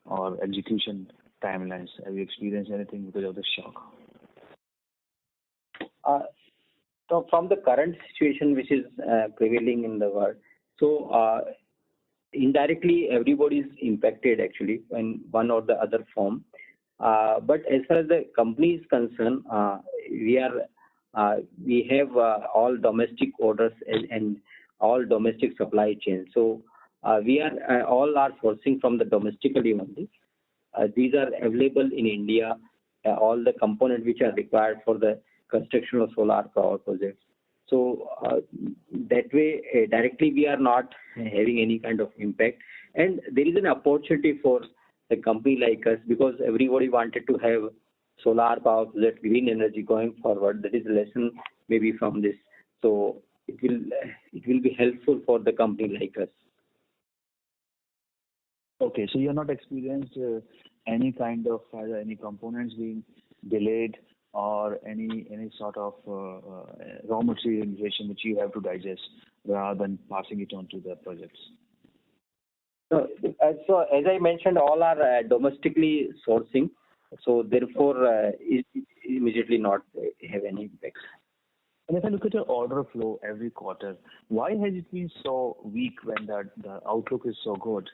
or execution timelines? Have you experienced anything because of the shock? So from the current situation which is prevailing in the world, so indirectly everybody is impacted actually in one or the other form. But as far as the company is concerned, we have all domestic orders and all domestic supply chain. So we are all are sourcing from the domestically only. These are available in India. All the components which are required for the construction of solar power projects. So that way, directly we are not having any kind of impact. And there is an opportunity for a company like us, because everybody wanted to have solar power project, green energy going forward. That is a lesson maybe from this. So it will be helpful for the company like us. Okay, so you have not experienced any kind of any components being delayed or any sort of raw material inflation which you have to digest rather than passing it on to the projects? So as I mentioned, all are domestically sourcing. So therefore, it immediately not have any impact. And if I look at your order flow every quarter, why has it been so weak when the outlook is so good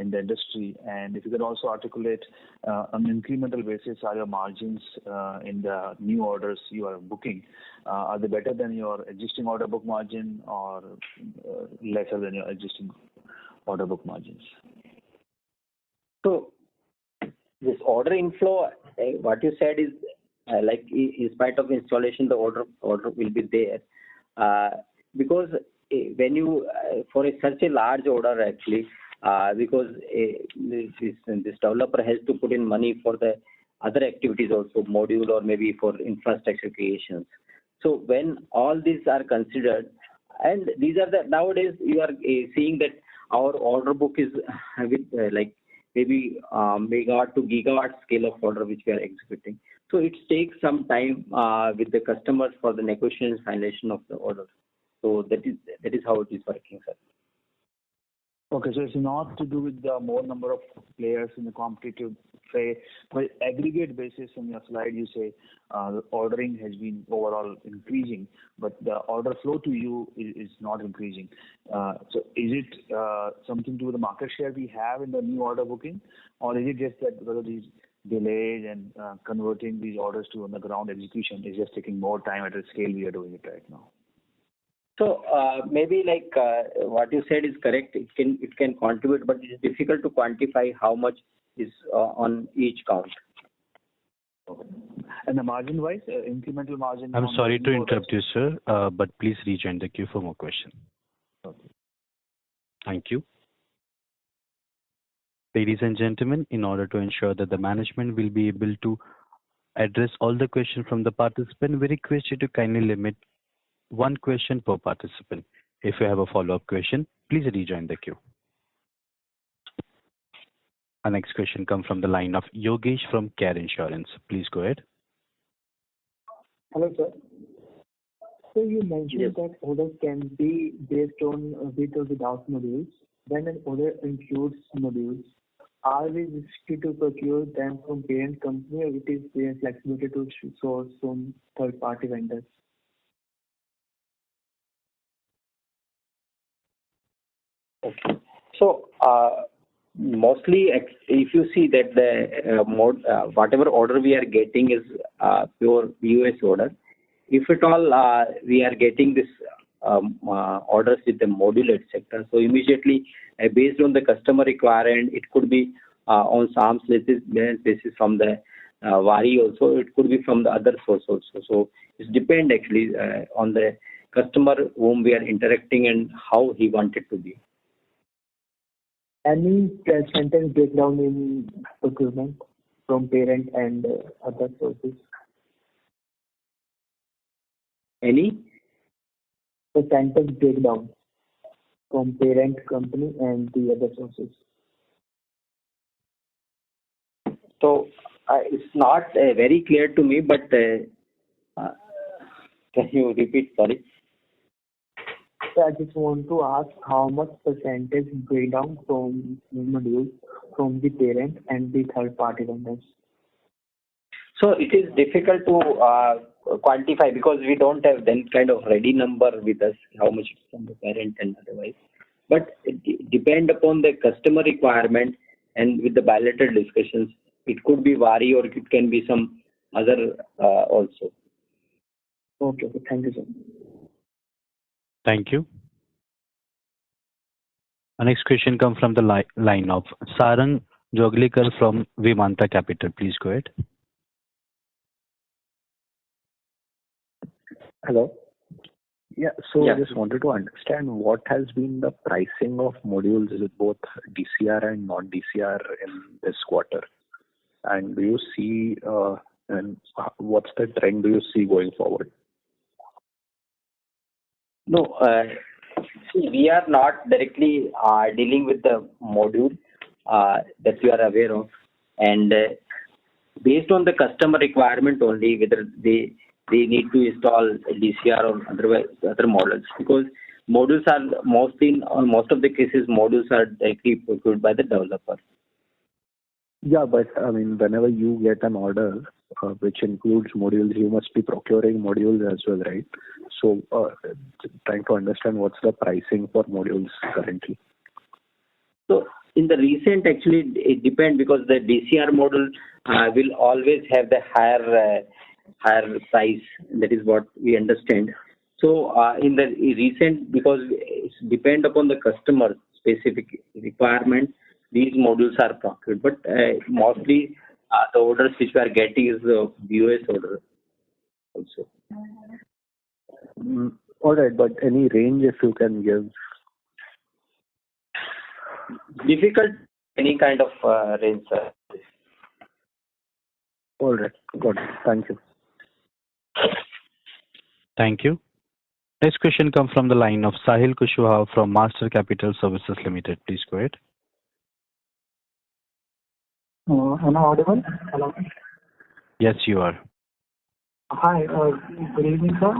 in the industry? And if you can also articulate on an incremental basis, are your margins in the new orders you are booking, are they better than your existing order book margin or lesser than your existing order book margins? So this order inflow, what you said is like in spite of installation, the order will be there, because when you for such a large order actually, because this developer has to put in money for the other activities also, module or maybe for infrastructure creations. So when all these are considered, and these are the nowadays you are seeing that our order book is with like maybe megawatt to gigawatt scale of order which we are executing. So it takes some time with the customers for the negotiation and finalization of the order. So that is how it is working, sir. Okay, so it's not to do with the more number of players in the competitive fray. But aggregate basis on your slide, you say the ordering has been overall increasing, but the order flow to you is not increasing. So is it something to do with the market share we have in the new order booking, or is it just that because of these delays and converting these orders to on the ground execution is just taking more time at the scale we are doing it right now? So maybe like what you said is correct. It can contribute, but it is difficult to quantify how much is on each count. Okay. And the margin wise, incremental margin. I'm sorry to interrupt you, sir, but please rejoin the queue for more questions. Okay. Thank you. Ladies and gentlemen, in order to ensure that the management will be able to address all the questions from the participant, we request you to kindly limit one question per participant. If you have a follow-up question, please rejoin the queue. Our next question comes from the line of Yogesh from Care Insurance. Please go ahead. Hello, sir. So you mentioned that orders can be based on with or without modules. Then an order includes modules. are we restricted to procure them from parent company, or it is their flexibility to source from third-party vendors? Okay. So, mostly, if you see that the whatever order we are getting is pure US order. If at all we are getting this orders with the module, etc. So immediately, based on the customer requirement, it could be on SAM's basis from the Waaree also. It could be from the other source also. So it depends actually on the customer whom we are interacting and how he wanted to be. Any percentage breakdown in procurement from parent and other sources? Any percentage breakdown from parent company and the other sources? So it's not very clear to me, but can you repeat? Sorry. So I just want to ask how much percentage breakdown from modules from the parent and the third party vendors? So it is difficult to quantify because we don't have then kind of ready number with us, how much is from the parent and otherwise. But it depend upon the customer requirement and with the bilateral discussions. It could be Waaree or it can be some other also. Okay, thank you, sir. Thank you. Our next question comes from the line of Sarang Joglekar from Vimanta Capital. Please go ahead. Hello. Yeah, so Yeah. I just wanted to understand what has been the pricing of modules with both DCR and non-DCR in this quarter, and do you see and what's the trend do you see going forward? No, see, we are not directly dealing with the module that you are aware of, and based on the customer requirement only, whether they need to install DCR or other models, because modules are mostly in most of the cases modules are directly procured by the developer. Yeah, but I mean, whenever you get an order which includes modules, you must be procuring modules as well, right? So, trying to understand what's the pricing for modules currently. So, in the recent, actually, it depends because the DCR model will always have the higher price. That is what we understand. So, in the recent, because it depends upon the customer specific requirement, these modules are procured. But mostly, the orders which we are getting is the US order also. All right, but any range if you can give? Difficult, any kind of range, sir. All right, got it. Thank you. Thank you. Next question comes from the line of Sahil Kushwaha from Master Capital Services Limited. Please go ahead. Am I audible? Hello. Yes, you are. Hi, good evening, sir.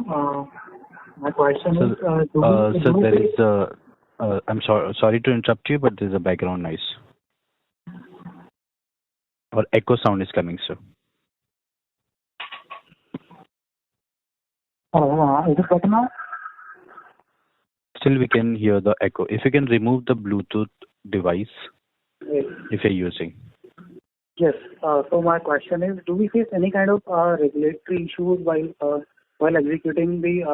My question is, so there is I'm sorry to interrupt you, but there's a background noise or echo sound is coming, sir. Is it better now? Still, we can hear the echo. If you can remove the Bluetooth device, Yes. if you're using. Yes. So my question is, do we face any kind of regulatory issues while executing the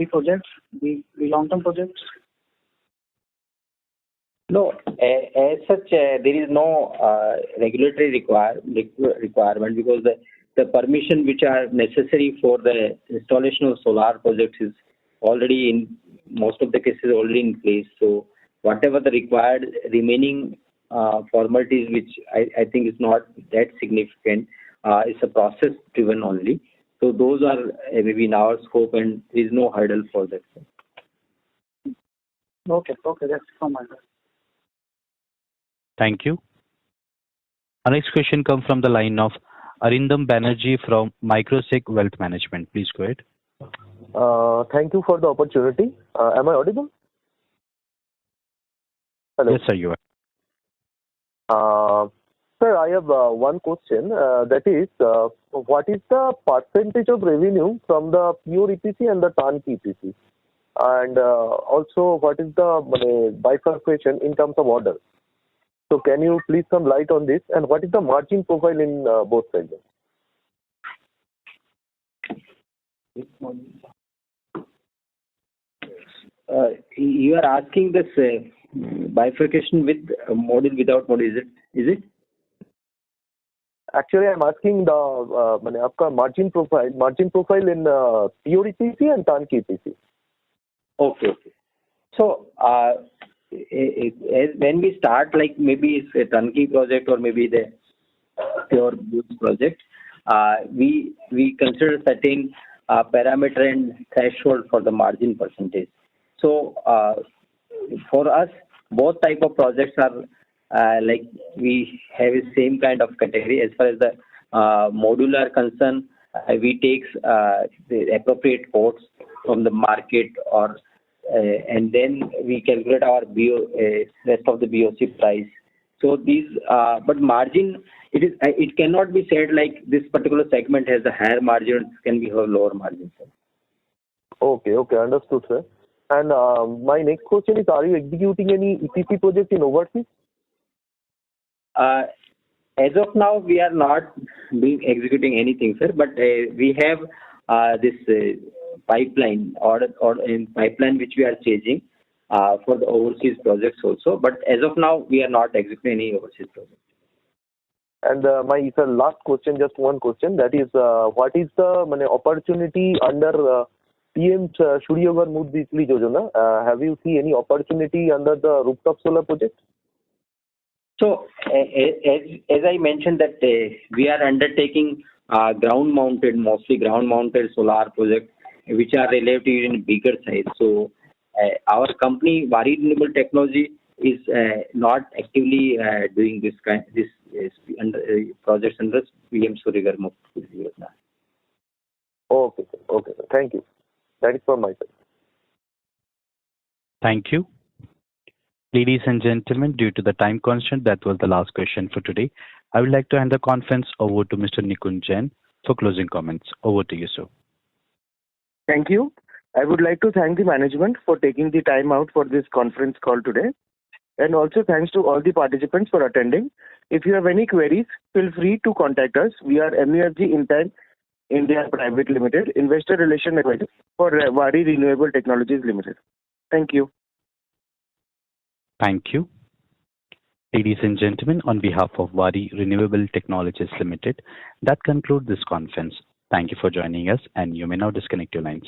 projects, the long-term projects? No, as such, there is no regulatory requirement because the permission which are necessary for the installation of solar projects is already in most of the cases already in place. So whatever the required remaining formalities, which I think is not that significant, it's a process driven only. So those are maybe in our scope and there is no hurdle for that. Okay, that's from my side. Thank you. Our next question comes from the line of Arindam Banerjee from Microsec Wealth Management. Please go ahead. Thank you for the opportunity. Am I audible? Hello. Yes, sir, you are. Sir, I have one question. That is, what is the percentage of revenue from the pure EPC and the turnkey EPC? And also, what is the bifurcation in terms of orders? So, can you please some light on this? And what is the margin profile in both segments? You are asking this bifurcation with module without module, is it? Actually, I'm asking the आपका margin profile in pure EPC and turnkey EPC. Okay. So, when we start, like maybe it's a turnkey project or maybe the pure goods project, we consider setting parameter and threshold for the margin percentage. So, for us, both type of projects are like we have the same kind of category. As far as the modular concerned, we take the appropriate quotes from the market, or and then we calculate our rest of the BOC price. So these, but margin, it cannot be said like this particular segment has a higher margin, can be have lower margin. Okay, understood, sir. And my next question is, are you executing any EPC project in overseas? As of now, we are not executing anything, sir. But we have this pipeline or in pipeline which we are chasing for the overseas projects also. But as of now, we are not executing any overseas projects. And my last question, just one question. That is, what is the opportunity under PM Surya Ghar Muft Bijli Yojana? Have you seen any opportunity under the rooftop solar project? So, as I mentioned that we are undertaking mostly ground-mounted solar projects, which are relatively in bigger size. So, our company, Waaree Renewable Technology, is not actively doing this projects under PM Surya Ghar Muft Bijli Yojana. Okay, sir. Thank you. That is from my side. Thank you. Ladies and gentlemen, due to the time constraint, that was the last question for today. I would like to hand the conference over to Mr. Nikunj Jain for closing comments. Over to you, sir. Thank you. I would like to thank the management for taking the time out for this conference call today. And also thanks to all the participants for attending. If you have any queries, feel free to contact us. We are MUFG Intime India Private Limited, Investor Relation Advisor for Waaree Renewable Technologies Limited. Thank you. Thank you. Ladies and gentlemen, on behalf of Waaree Renewable Technologies Limited, that concludes this conference. Thank you for joining us, and you may now disconnect your lines.